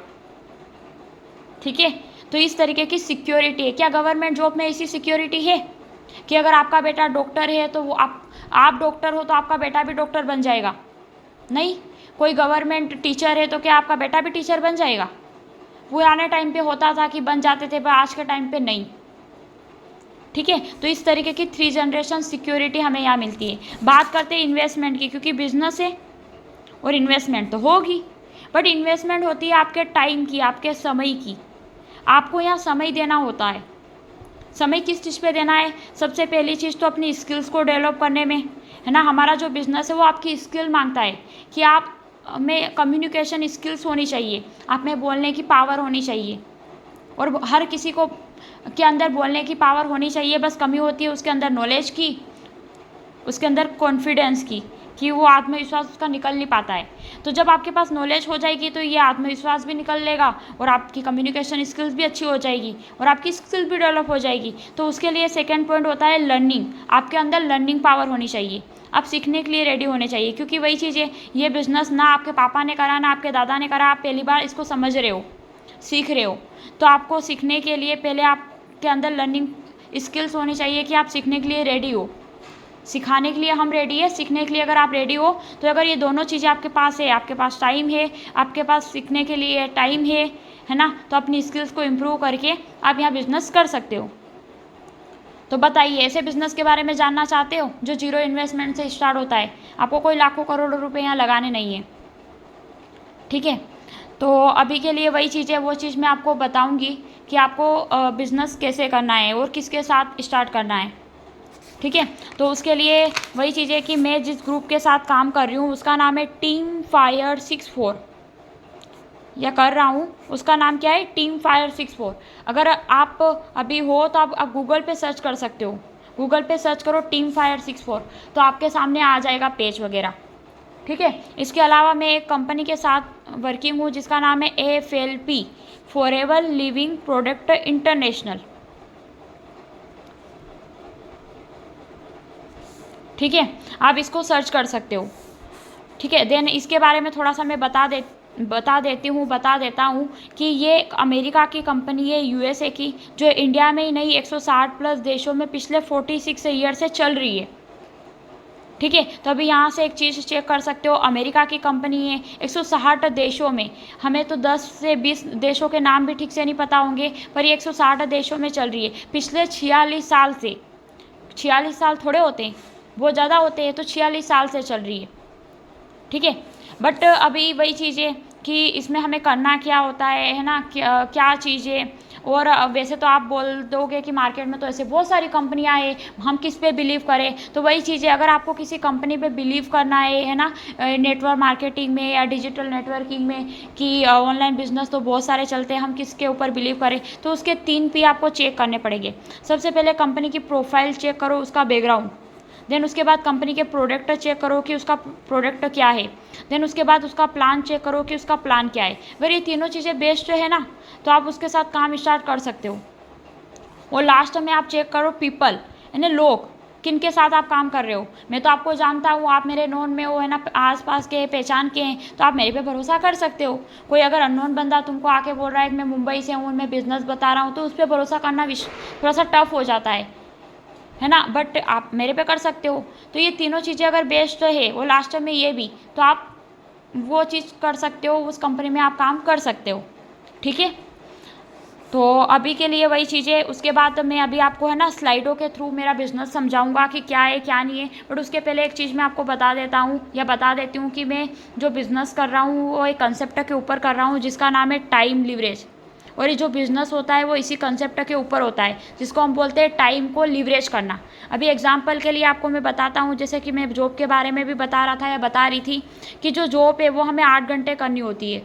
ठीक है। तो इस तरीके की सिक्योरिटी है। क्या गवर्नमेंट जॉब में ऐसी सिक्योरिटी है कि अगर आपका बेटा डॉक्टर है तो वो आप डॉक्टर हो तो आपका बेटा भी डॉक्टर बन जाएगा? नहीं। कोई गवर्नमेंट टीचर है तो क्या आपका बेटा भी टीचर बन जाएगा? पुराने टाइम पे होता था कि बन जाते थे, पर आज के टाइम पे नहीं, ठीक है। तो इस तरीके की 3 जनरेशन सिक्योरिटी हमें यहाँ मिलती है। बात करते हैं इन्वेस्टमेंट की, क्योंकि बिजनेस है और इन्वेस्टमेंट तो होगी, बट इन्वेस्टमेंट होती है आपके टाइम की, आपके समय की। आपको यहाँ समय देना होता है। समय किस चीज़ पे देना है? सबसे पहली चीज़ तो अपनी स्किल्स को डेवलप करने में, है ना। हमारा जो बिज़नेस है वो आपकी स्किल मांगता है कि आप में कम्युनिकेशन स्किल्स होनी चाहिए, आप में बोलने की पावर होनी चाहिए, और हर किसी को के अंदर बोलने की पावर होनी चाहिए। बस कमी होती है उसके अंदर नॉलेज की, उसके अंदर कॉन्फिडेंस की, कि वो आत्मविश्वास उसका निकल नहीं पाता है। तो जब आपके पास नॉलेज हो जाएगी तो ये आत्मविश्वास भी निकल लेगा, और आपकी कम्युनिकेशन स्किल्स भी अच्छी हो जाएगी, और आपकी स्किल भी डेवलप हो जाएगी। तो उसके लिए सेकंड पॉइंट होता है लर्निंग। आपके अंदर लर्निंग पावर होनी चाहिए, आप सीखने के लिए रेडी होने चाहिए। क्योंकि वही चीज़ है, ये बिज़नेस ना आपके पापा ने करा ना आपके दादा ने करा, आप पहली बार इसको समझ रहे हो, सीख रहे हो। तो आपको सीखने के लिए पहले आपके अंदर लर्निंग स्किल्स होनी चाहिए कि आप सीखने के लिए रेडी हो। सिखाने के लिए हम रेडी है, सीखने के लिए अगर आप रेडी हो, तो अगर ये दोनों चीज़ें आपके पास है, आपके पास टाइम है, आपके पास सीखने के लिए टाइम है ना, तो अपनी स्किल्स को इम्प्रूव करके आप यहाँ बिजनेस कर सकते हो। तो बताइए, ऐसे बिजनेस के बारे में जानना चाहते हो जो 0 इन्वेस्टमेंट से स्टार्ट होता है? आपको कोई लाखों करोड़ों रुपए यहाँ लगाने नहीं है, ठीक है। तो अभी के लिए वही चीज़ है, वो चीज़ मैं आपको बताऊँगी कि आपको बिज़नेस कैसे करना है और किसके साथ स्टार्ट करना है, ठीक है। तो उसके लिए वही चीज़ है कि मैं जिस ग्रुप के साथ काम कर रही हूँ उसका नाम है टीम फायर 64, या कर रहा हूँ, उसका नाम क्या है? Team fire 64। अगर आप अभी हो तो आप गूगल पे सर्च कर सकते हो, गूगल पे सर्च करो टीम फायर 64, तो आपके सामने आ जाएगा पेज वगैरह, ठीक है। इसके अलावा मैं एक कंपनी के साथ वर्किंग हूँ जिसका नाम है AFLP, forever living product international, ठीक है। आप इसको सर्च कर सकते हो, ठीक है। देन इसके बारे में थोड़ा सा मैं बता देता हूँ कि ये अमेरिका की कंपनी है, USA की, जो इंडिया में ही नहीं 160 प्लस देशों में पिछले 46 ईयर से चल रही है, ठीक है। तो अभी यहाँ से एक चीज़ चेक कर सकते हो, अमेरिका की कंपनी है 160 देशों में। हमें तो 10 से 20 देशों के नाम भी ठीक से नहीं पता होंगे, पर ये 160 देशों में चल रही है पिछले 46 साल से। 46 साल थोड़े होते हैं, बहुत ज़्यादा होते हैं, तो 46 साल से चल रही है, ठीक है। बट अभी वही चीज़ें कि इसमें हमें करना क्या होता है ना, क्या चीज़ें। और वैसे तो आप बोल दोगे कि मार्केट में तो ऐसे बहुत सारी कंपनियां हैं, हम किस पे बिलीव करें। तो वही चीज़ है, अगर आपको किसी कंपनी पे बिलीव करना है ना, नेटवर्क मार्केटिंग में या डिजिटल नेटवर्किंग में, कि ऑनलाइन बिजनेस तो बहुत सारे चलते हैं, हम किसके ऊपर बिलीव करें, तो उसके 3 P आपको चेक करने पड़ेंगे। सबसे पहले कंपनी की प्रोफाइल चेक करो, उसका बैकग्राउंड। देन उसके बाद कंपनी के प्रोडक्ट चेक करो कि उसका प्रोडक्ट क्या है। देन उसके बाद उसका प्लान चेक करो कि उसका प्लान क्या है। अगर ये तीनों चीज़ें बेस्ट है ना, तो आप उसके साथ काम स्टार्ट कर सकते हो। और लास्ट में आप चेक करो पीपल, यानी लोग, किन के साथ आप काम कर रहे हो। मैं तो आपको जानता हूँ, आप मेरे नोन में हो, है ना, आसपास के पहचान के हैं, तो आप मेरे पे भरोसा कर सकते हो। कोई अगर अननोन बंदा तुमको आके बोल रहा है कि मैं मुंबई से हूँ, मैं बिज़नेस बता रहा हूँ, तो उस पर भरोसा करना थोड़ा सा टफ हो जाता है ना। बट आप मेरे पे कर सकते हो। तो ये तीनों चीज़ें अगर बेस्ट है, वो लास्ट में ये भी, तो आप वो चीज़ कर सकते हो, उस कंपनी में आप काम कर सकते हो, ठीक है। तो अभी के लिए वही चीज़ें। उसके बाद मैं अभी आपको, है ना, स्लाइडों के थ्रू मेरा बिजनेस समझाऊंगा कि क्या है क्या नहीं है। बट उसके पहले एक चीज़ मैं आपको बता देता हूँ, या बता देती हूँ कि मैं जो बिज़नेस कर रहा हूँ वो एक कंसेप्ट के ऊपर कर रहा हूँ जिसका नाम है टाइम लिवरेज। और ये जो बिज़नेस होता है वो इसी कंसेप्ट के ऊपर होता है, जिसको हम बोलते हैं टाइम को लिवरेज करना। अभी एग्जांपल के लिए आपको मैं बताता हूँ, जैसे कि मैं जॉब के बारे में भी बता रहा था या बता रही थी कि जो जॉब है वो हमें 8 घंटे करनी होती है,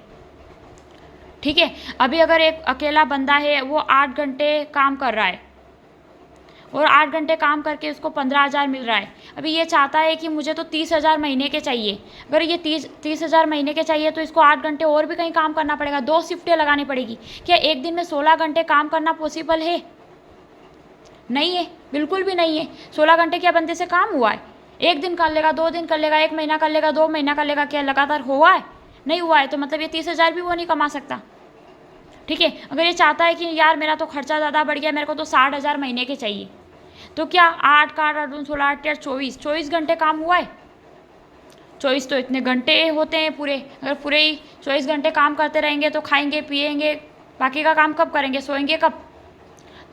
ठीक है। अभी अगर एक अकेला बंदा है, वो 8 घंटे काम कर रहा है, और 8 घंटे काम करके उसको 15,000 मिल रहा है। अभी ये चाहता है कि मुझे तो 30,000 महीने के चाहिए। अगर ये 30,000 महीने के चाहिए तो इसको 8 घंटे और भी कहीं काम करना पड़ेगा, 2 शिफ्टें लगानी पड़ेगी। क्या एक दिन में 16 घंटे काम करना पॉसिबल है? नहीं है, बिल्कुल भी नहीं है। 16 घंटे क्या बंदे से काम हुआ है? एक दिन कर लेगा, 2 दिन कर लेगा, 1 महीना कर लेगा, 2 महीना कर लेगा, क्या लगातार हुआ है? नहीं हुआ है। तो मतलब ये 30,000 भी वो नहीं कमा सकता। ठीक है, अगर ये चाहता है कि यार मेरा तो खर्चा ज़्यादा बढ़ गया, मेरे को तो 60,000 महीने के चाहिए, तो क्या 8 का 8 8 16 8 24 घंटे काम हुआ है? 24 तो इतने घंटे होते हैं पूरे। अगर पूरे ही 24 घंटे काम करते रहेंगे तो खाएंगे पिएंगे, बाकी का काम कब करेंगे? सोएंगे कब?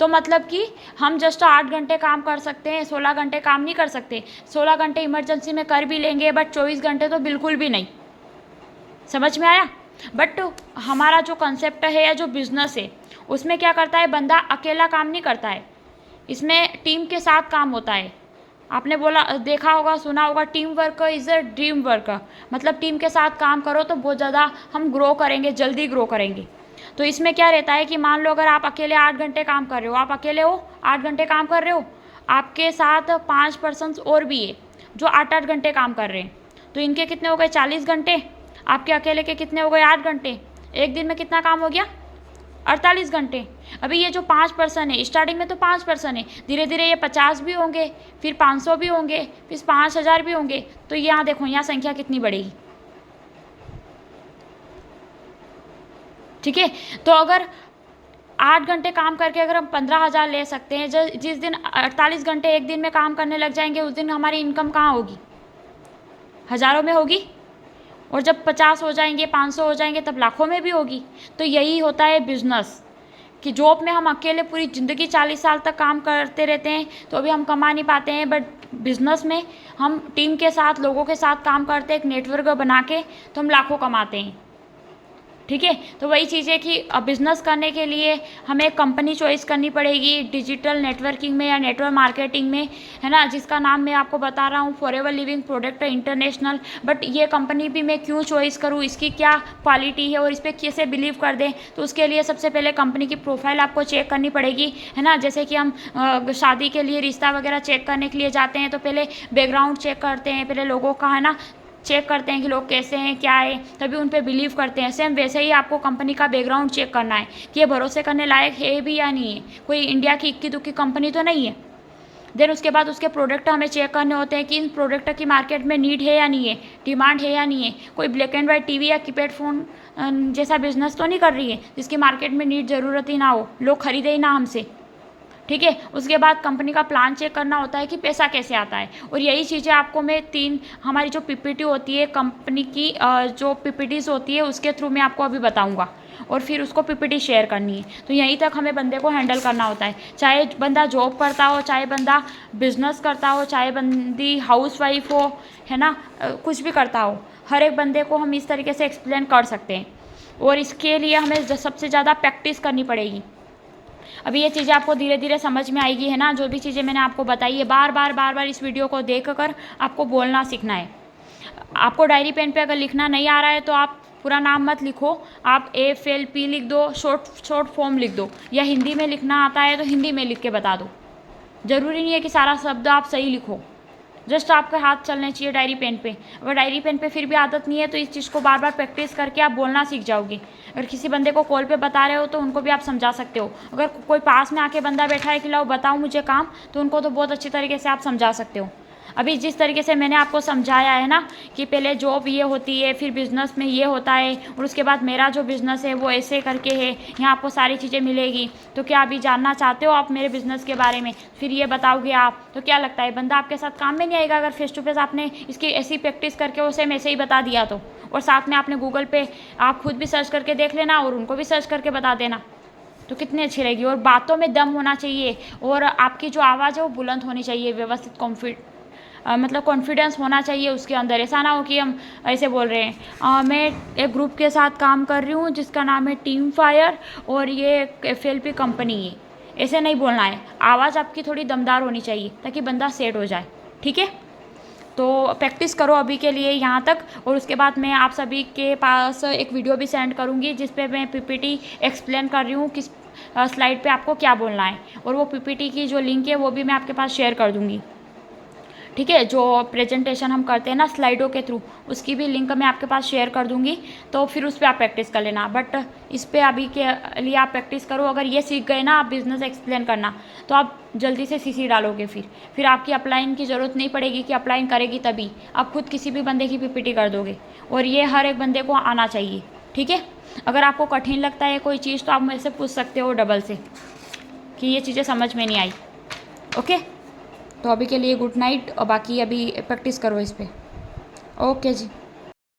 तो मतलब कि हम जस्ट 8 घंटे काम कर सकते हैं, 16 घंटे काम नहीं कर सकते। 16 घंटे इमरजेंसी में कर भी लेंगे, बट 24 घंटे तो बिल्कुल भी नहीं। समझ में आया? बट हमारा जो कंसेप्ट है या जो बिजनेस है उसमें क्या करता है, बंदा अकेला काम नहीं करता है, इसमें टीम के साथ काम होता है। आपने बोला, देखा होगा, सुना होगा, team work is a dream work. मतलब टीम के साथ काम करो तो बहुत ज़्यादा हम ग्रो करेंगे, जल्दी ग्रो करेंगे। तो इसमें क्या रहता है कि मान लो अगर आप अकेले 8 घंटे काम कर रहे हो, आप अकेले हो 8 घंटे काम कर रहे हो, आपके साथ 5 पर्सन्स और भी है जो 8-8 घंटे काम कर रहे हैं, तो इनके कितने हो गए? 40 घंटे। आपके अकेले के कितने हो गए? 8 घंटे। एक दिन में कितना काम हो गया? 48 घंटे। अभी ये जो 5 पर्सन है, स्टार्टिंग में तो 5 पर्सन है, धीरे धीरे ये 50 भी होंगे, फिर 500 भी होंगे, फिर 5,000 भी होंगे। तो यहाँ देखो, यहाँ संख्या कितनी बढ़ेगी। ठीक है, तो अगर 8 घंटे काम करके अगर हम 15,000 ले सकते हैं, जिस दिन 48 घंटे एक दिन में काम करने लग जाएंगे, उस दिन हमारी इनकम कहाँ होगी? हज़ारों में होगी। और जब 50 हो जाएंगे, 500 हो जाएंगे, तब लाखों में भी होगी। तो यही होता है बिजनेस, कि जॉब में हम अकेले पूरी ज़िंदगी 40 साल तक काम करते रहते हैं तो अभी हम कमा नहीं पाते हैं, बट बिजनेस में हम टीम के साथ, लोगों के साथ काम करते हैं, एक नेटवर्क बना के, तो हम लाखों कमाते हैं। ठीक है, तो वही चीज़ है कि बिज़नेस करने के लिए हमें कंपनी चॉइस करनी पड़ेगी डिजिटल नेटवर्किंग में या नेटवर्क मार्केटिंग में, है ना, जिसका नाम मैं आपको बता रहा हूँ, forever living product international. But ये कंपनी भी मैं क्यों चॉइस करूँ, इसकी क्या क्वालिटी है और इस पर कैसे बिलीव कर दें, तो उसके लिए सबसे पहले कंपनी की प्रोफाइल आपको चेक करनी पड़ेगी, है ना। जैसे कि हम शादी के लिए रिश्ता वगैरह चेक करने के लिए जाते हैं तो पहले बैकग्राउंड चेक करते हैं, पहले लोगों का, है ना, चेक करते हैं कि लोग कैसे हैं, क्या है, तभी उन पे बिलीव करते हैं। सेम वैसे ही आपको कंपनी का बैकग्राउंड चेक करना है कि ये भरोसे करने लायक है भी या नहीं है, कोई इंडिया की इक्की दुक्की कंपनी तो नहीं है। देन उसके बाद उसके प्रोडक्ट हमें चेक करने होते हैं कि इन प्रोडक्ट की मार्केट में नीड है या नहीं है, डिमांड है या नहीं है। कोई ब्लैक एंड वाइट टीवी या कीपैड फ़ोन जैसा बिजनेस तो नहीं कर रही है जिसकी मार्केट में नीड ज़रूरत ही ना हो, लोग खरीदे ही ना हमसे। ठीक है, उसके बाद कंपनी का प्लान चेक करना होता है कि पैसा कैसे आता है। और यही चीज़ें आपको मैं हमारी जो पीपीटी होती है कंपनी की, जो पीपीटीज़ होती है उसके थ्रू मैं आपको अभी बताऊंगा, और फिर उसको पीपीटी शेयर करनी है। तो यहीं तक हमें बंदे को हैंडल करना होता है, चाहे बंदा जॉब करता हो, चाहे बंदा बिजनेस करता हो, चाहे बंदी हाउसवाइफ हो, है ना, कुछ भी करता हो, हर एक बंदे को हम इस तरीके से एक्सप्लेन कर सकते हैं। और इसके लिए हमें सबसे ज़्यादा प्रैक्टिस करनी पड़ेगी। अभी ये चीज़ें आपको धीरे धीरे समझ में आएगी, है ना। जो भी चीज़ें मैंने आपको बताई है, बार बार इस वीडियो को देख कर आपको बोलना सीखना है। आपको डायरी पेन पे अगर लिखना नहीं आ रहा है तो आप पूरा नाम मत लिखो, आप FLP लिख दो, शॉर्ट फॉर्म लिख दो, या हिंदी में लिखना आता है तो हिंदी में लिख के बता दो। ज़रूरी नहीं है कि सारा शब्द आप सही लिखो, जस्ट आपके हाथ चलने चाहिए डायरी पेन पे। अगर डायरी पेन पे फिर भी आदत नहीं है तो इस चीज़ को बार बार प्रैक्टिस करके आप बोलना सीख जाओगे। अगर किसी बंदे को कॉल पे बता रहे हो तो उनको भी आप समझा सकते हो। अगर कोई पास में आके बंदा बैठा है कि लाओ बताओ मुझे काम, तो उनको तो बहुत अच्छी तरीके से आप समझा सकते हो। अभी जिस तरीके से मैंने आपको समझाया है ना कि पहले जॉब ये होती है, फिर बिज़नेस में ये होता है, और उसके बाद मेरा जो बिज़नेस है वो ऐसे करके है, यहाँ आपको सारी चीज़ें मिलेगी। तो क्या अभी जानना चाहते हो आप मेरे बिज़नेस के बारे में, फिर ये बताओगे आप, तो क्या लगता है बंदा आपके साथ काम में नहीं आएगा अगर फेस टू फेस आपने इसकी ऐसी प्रैक्टिस करके उसे मैं ऐसे ही बता दिया तो। और साथ में आपने गूगल पे आप खुद भी सर्च करके देख लेना और उनको भी सर्च करके बता देना, तो कितनी अच्छी रहेगी। और बातों में दम होना चाहिए, और आपकी जो आवाज़ है वो बुलंद होनी चाहिए, व्यवस्थित मतलब कॉन्फिडेंस होना चाहिए उसके अंदर। ऐसा ना हो कि हम ऐसे बोल रहे हैं मैं एक ग्रुप के साथ काम कर रही हूँ जिसका नाम है टीम फायर और ये FLP कंपनी है, ऐसे नहीं बोलना है। आवाज़ आपकी थोड़ी दमदार होनी चाहिए ताकि बंदा सेट हो जाए। ठीक है, तो प्रैक्टिस करो अभी के लिए यहाँ तक, और उसके बाद मैं आप सभी के पास एक वीडियो भी सेंड करूँगी जिस पे मैं PPT एक्सप्लेन कर रही हूँ किस स्लाइड पे आपको क्या बोलना है। और वो पीपीटी की जो लिंक है वो भी मैं आपके पास शेयर कर दूँगी, ठीक है। जो प्रेजेंटेशन हम करते हैं ना स्लाइडों के थ्रू, उसकी भी लिंक मैं आपके पास शेयर कर दूंगी, तो फिर उस पर आप प्रैक्टिस कर लेना। बट इस पर अभी के लिए आप प्रैक्टिस करो। अगर ये सीख गए ना आप बिज़नेस एक्सप्लेन करना, तो आप जल्दी से सीसी डालोगे। फिर आपकी अपलाइन की ज़रूरत नहीं पड़ेगी कि अपलाइन करेगी तभी, आप खुद किसी भी बंदे की पीपीटी कर दोगे। और ये हर एक बंदे को आना चाहिए, ठीक है। अगर आपको कठिन लगता है कोई चीज़ तो आप मेरे से पूछ सकते हो डबल से कि ये चीज़ें समझ में नहीं आई, ओके। तो अभी के लिए गुड नाइट, और बाकी अभी प्रैक्टिस करो इस पर, ओके जी।